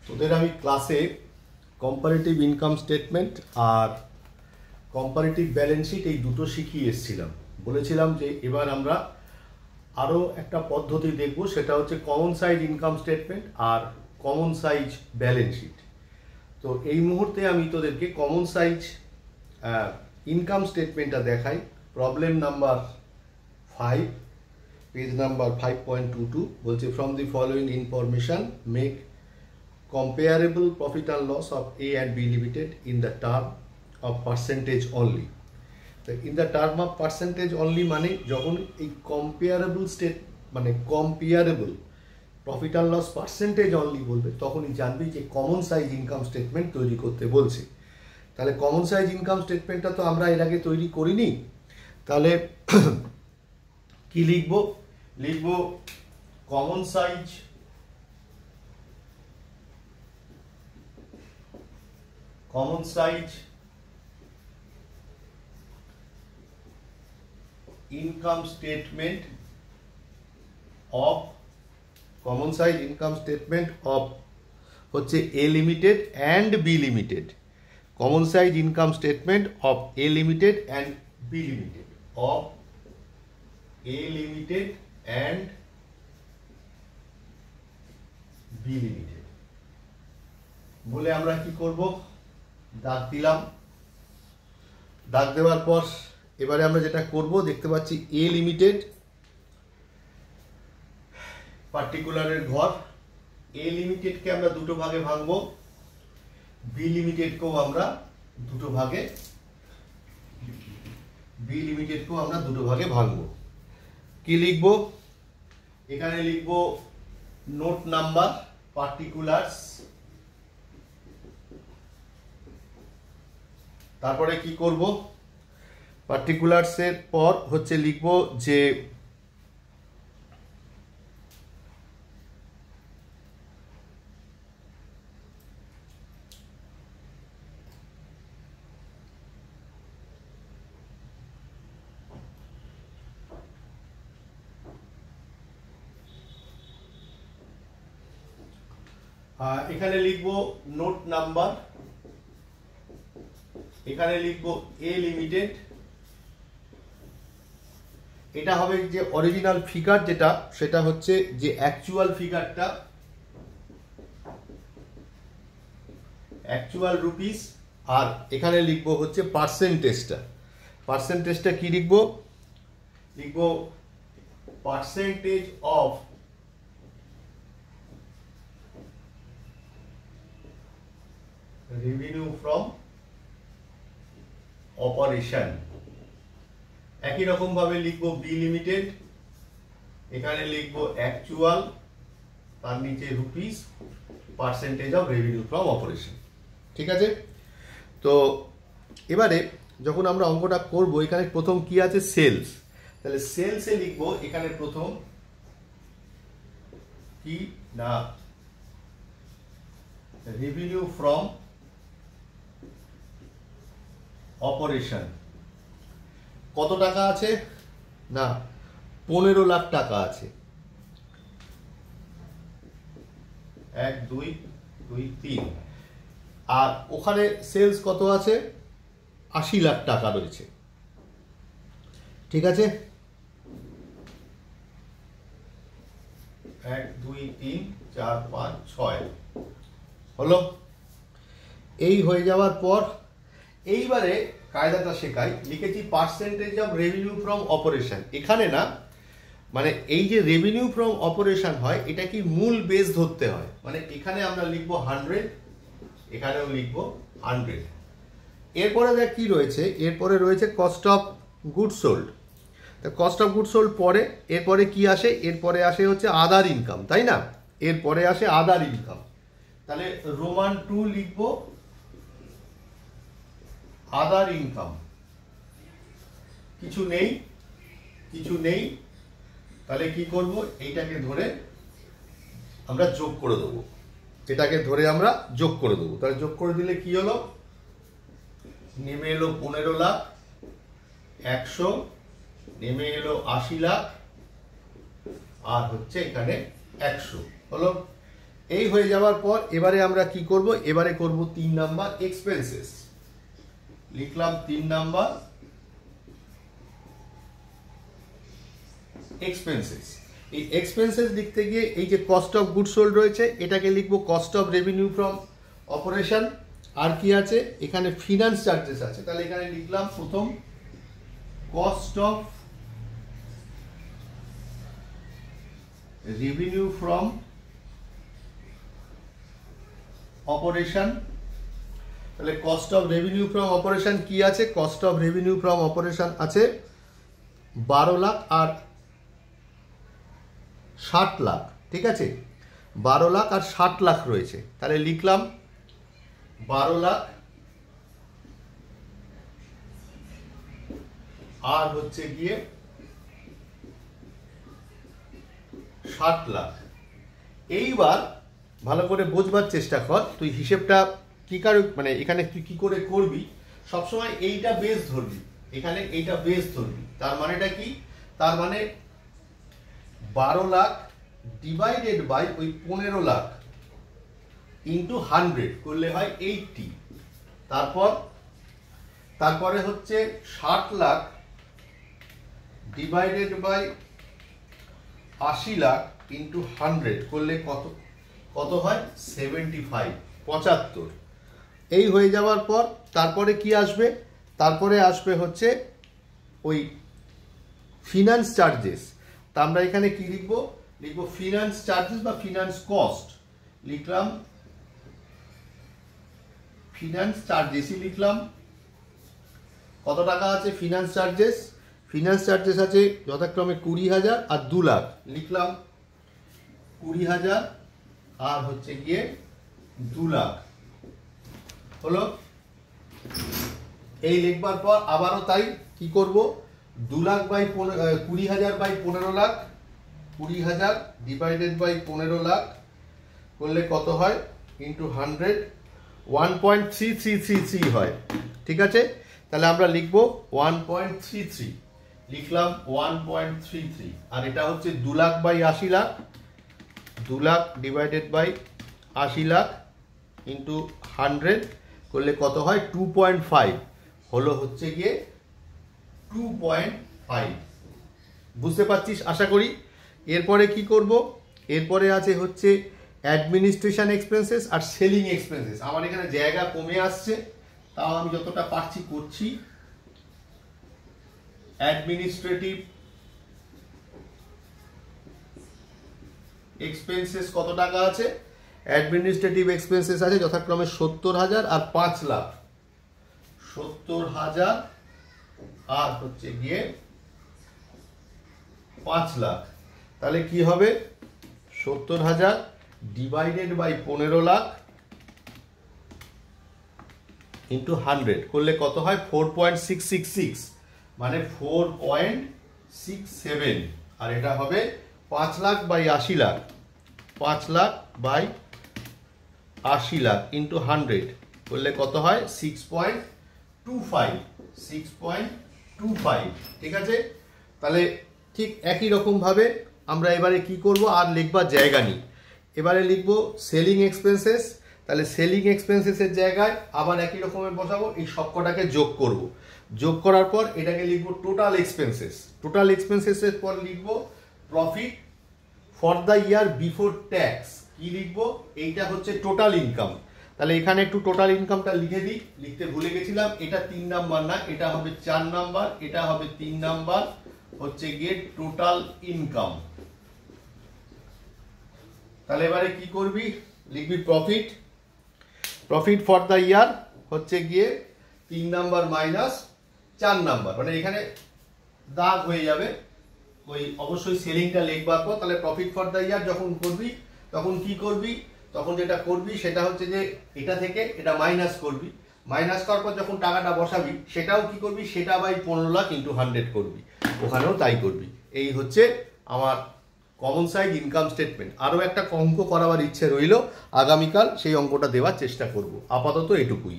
তোদের আমি ক্লাসে কম্পারেটিভ ইনকাম স্টেটমেন্ট আর কম্পারেটিভ ব্যালেন্স শিট এই দুটো শিখিয়ে এসেছিলাম। বলেছিলাম যে এবার আমরা আরও একটা পদ্ধতি দেখব, সেটা হচ্ছে কমন সাইজ ইনকাম স্টেটমেন্ট আর কমন সাইজ ব্যালেন্স শিট। তো এই মুহূর্তে আমি তোদেরকে কমন সাইজ ইনকাম স্টেটমেন্টটা দেখাই। প্রবলেম নাম্বার 5, পেজ নাম্বার 5.22 বলছে from the following information make comparable profit and loss of A and B limited in the term of percentage only. So in the term of percentage only মানে যখন এই comparable state মানে comparable profit and loss percentage only বলবে তখনই জানবি যে common size income statement তৈরি করতে বলছে। তাহলে কমন সাইজ ইনকাম স্টেটমেন্টটা তো আমরা এর আগে তৈরি করিনি। তাহলে কি লিখবো? লিখবো common size income statement of হচ্ছে A limited and B limited. Common size income statement of A limited and B limited. Of A limited and B limited. বলে আমরা কি করব? দাগ দিলাম। দাগ দেওয়ার পর এবারে আমরা যেটা করব, দেখতে পাচ্ছি এ লিমিটেড পার্টিকুলারের ঘর। এ লিমিটেডকে আমরা দুটো ভাগে ভাঙবো, বি লিমিটেডকেও আমরা দুটো ভাগে ভাঙবো। কি লিখবো? এখানে লিখবো নোট নাম্বার পার্টিকুলারস। তারপরে কি করব? পার্টিকুলারসের পর হচ্ছে লিখব যে এখানে লিখব নোট নাম্বার, এখানে লিখবো এ লিমিটেড। এটা হবে যে অরিজিনাল ফিগার, যেটা সেটা হচ্ছে যে অ্যাকচুয়াল ফিগারটা, অ্যাকচুয়াল রুপিস। আর এখানে লিখবো হচ্ছে পার্সেন্টেজটা কি লিখবো? লিখবো percentage of revenue from operation. একই রকম ভাবে লিখবো বি লিমিটেড, এখানে লিখবো অ্যাকচুয়াল, তার নিচে rupees, percentage of revenue from operation. ঠিক আছে? তো এবারে যখন আমরা অঙ্কটা করব, এখানে প্রথম কি আছে? সেলস। তাহলে সেলসে লিখবো এখানে প্রথম কি না রেভিনিউ ফ্রম অপারেশন। কত টাকা আছে? না 15 লাখ টাকা আছে। 1 2 2 3। আর ওখানে সেলস কত আছে? 80 লাখ টাকা রয়েছে। ঠিক আছে? 1 2 3 4 5 6 হলো। এই হয়ে যাওয়ার পর এইবারে কায়দাটা শেখাই। লিখেছি percentage of revenue from operation. এখানে না মানে এই যে রেভিনিউ ফ্রম অপারেশন হয়, এটা কি মূল বেস ধরতে হয়। মানে এখানে আমরা লিখবো 100, এখানেও লিখবো 100। এরপরে দেখ কি রয়েছে? এরপরে রয়েছে কস্ট অফ গুড সোল্ড। তা কস্ট অফ গুড সোল্ড পরে এরপরে কি আসে? এরপরে আসে হচ্ছে আদার ইনকাম, তাই না? এরপরে আসে আদার ইনকাম। তাহলে রোমান 2 লিখবো আদার ইনকাম। কিছু নেই। তাহলে কি করব? এইটাকে ধরে আমরা যোগ করে দেবো, এটাকে ধরে আমরা যোগ করে দেবো। তাহলে যোগ করে দিলে কি হলো? নেমে এলো 15 লাখ, 100 নেমে এলো 80 লাখ, আর হচ্ছে এখানে 100 হলো। এই হয়ে যাওয়ার পর এবারে আমরা কি করব, এবারে করব 3 নাম্বার এক্সপেন্সেস। লিখলাম 3 নাম্বার এক্সপেন্সেস। এই এক্সপেন্সেস লিখতে গিয়ে এই যে কস্ট অফ গুডস সোল্ড রয়েছে এটাকে লিখবো cost of revenue from operation. আর কি আছে এখানে, ফিনান্স চার্জেস আছে, তাহলে এখানে লিখলাম প্রথম cost of revenue from operation. তাহলে cost of revenue from operation কি আছে, cost of revenue from operation আছে 12 লাখ আর 60 লাখ। ঠিক আছে, 12 লাখ আর 60 লাখ রয়েছে, তাহলে লিখলাম 12 লাখ আর হচ্ছে গিয়ে 60 লাখ। এইবার ভালো করে বোঝবার চেষ্টা কর, তুই হিসেবটা কি মানে এখানে তুই কি করে করবি, সবসময় এইটা বেস ধরবি, এখানে এইটা বেস ধরবি। তার মানেটা কি, তার মানে 12 লাখ ডিভাইডেড বাই ওই 15 লাখ ইন্টু 100 করলে হয় 80। তারপরে হচ্ছে 60 lakh divided by 80 lakh into 100 করলে কত হয় 75, 75। এই হয়ে যাওয়ার পর তারপরে কি আসবে, তারপরে আসবে হচ্ছে ওই ফিনান্স চার্জেস। তা আমরা এখানে কি লিখবো, লিখবো ফিনান্স চার্জেস বা ফিনান্স কস্ট। লিখলাম ফিনান্স চার্জেসই লিখলাম। কত টাকা আছে ফিনান্স চার্জেস, ফিনান্স চার্জেস আছে যথাক্রমে 20,000 আর 2 লাখ। লিখলাম 20,000 আর হচ্ছে গিয়ে 2 লাখ হলো। এই লিখবার পর আবারও তাই কি করব, 2 lakh by 20,000 by 15 lakh, 20,000 divided by 15 lakh করলে কত হয় ইন্টু 100, 1.3333 হয়। ঠিক আছে, তাহলে আমরা লিখবো 1.33, লিখলাম 1.33। আর এটা হচ্ছে 2 lakh by 80 lakh, 2 lakh divided by 80 lakh into 100 করলে কত হয় 2.5 হলো হচ্ছে গিয়ে 2.5। বুঝতে পারছিস আশা করি। এরপরে কি করব, এরপরে আছে হচ্ছে অ্যাডমিনিস্ট্রেশন এক্সপেন্সেস আর সেলিং এক্সপেন্সেস। আমার এখানে জায়গা কমে আসছে, তাও আমি যতটা পারছি করছি। অ্যাডমিনিস্ট্রেটিভ এক্সপেন্সেস কত টাকা আছে, অ্যাডমিনিস্ট্রেটিভ এক্সপেন্সেস আছে যথাক্রমে 70,000 আর 5 লাখ। 70,000 আর হচ্ছে গিয়ে 5 লাখ। তাহলে কি হবে 70,000 ডিভাইডেড বাই 15 লাখ ইন্টু 100 করলে কত হয় 4.666, মানে 4.67। আর এটা হবে 5 lakh by 80 lakh, 5 lakh by 80 lakh into 100 করলে কত হয় 6.25, 6.25। ঠিক আছে, তাহলে ঠিক একই রকম ভাবে আমরা এবারে কি করব, আর লিখবার জায়গা নেই, এবারে লিখব সেলিং এক্সপেন্সেস। তাহলে সেলিং এক্সপেন্সেসের জায়গায় আবার একই রকমের বসাবো, এই সবকটাকে যোগ করব। যোগ করার পর এটাকে লিখব টোটাল এক্সপেন্সেস। টোটাল এক্সপেন্সেসের পর লিখব profit for the year before tax. কি লিখব, এইটা হচ্ছে টোটাল ইনকাম। তাহলে এখানে একটু টোটাল ইনকামটা লিখে দিই, লিখতে ভুলে গেছিলাম। এটা 3 নাম্বার না, এটা হবে 4 নাম্বার, এটা হবে 3 নাম্বার, হচ্ছে গিয়ে টোটাল ইনকাম। তাহলে এবারে কি করবি, লিখবি profit, profit for the year হচ্ছে গিয়ে 3 নাম্বার মাইনাস 4 নাম্বার, মানে এখানে দাগ হয়ে যাবে। ওই অবশ্যই সেলিংটা লিখবার পর তাহলে প্রফিট ফর দ্য ইয়ার যখন করবি তখন কি করবি, তখন যেটা করবি সেটা হচ্ছে যে এটা থেকে এটা মাইনাস করবি, মাইনাস করার পর যখন টাকাটা বসাবি সেটাও কি করবি, সেটা বাই 15 লাখ ইন্টু 100 করবি, ওখানেও তাই করবি। এই হচ্ছে আমার কমন সাইজ ইনকাম স্টেটমেন্ট। আরও একটা অঙ্ক করাবার ইচ্ছে রইল, আগামীকাল সেই অঙ্কটা দেওয়ার চেষ্টা করব। আপাতত এটুকুই।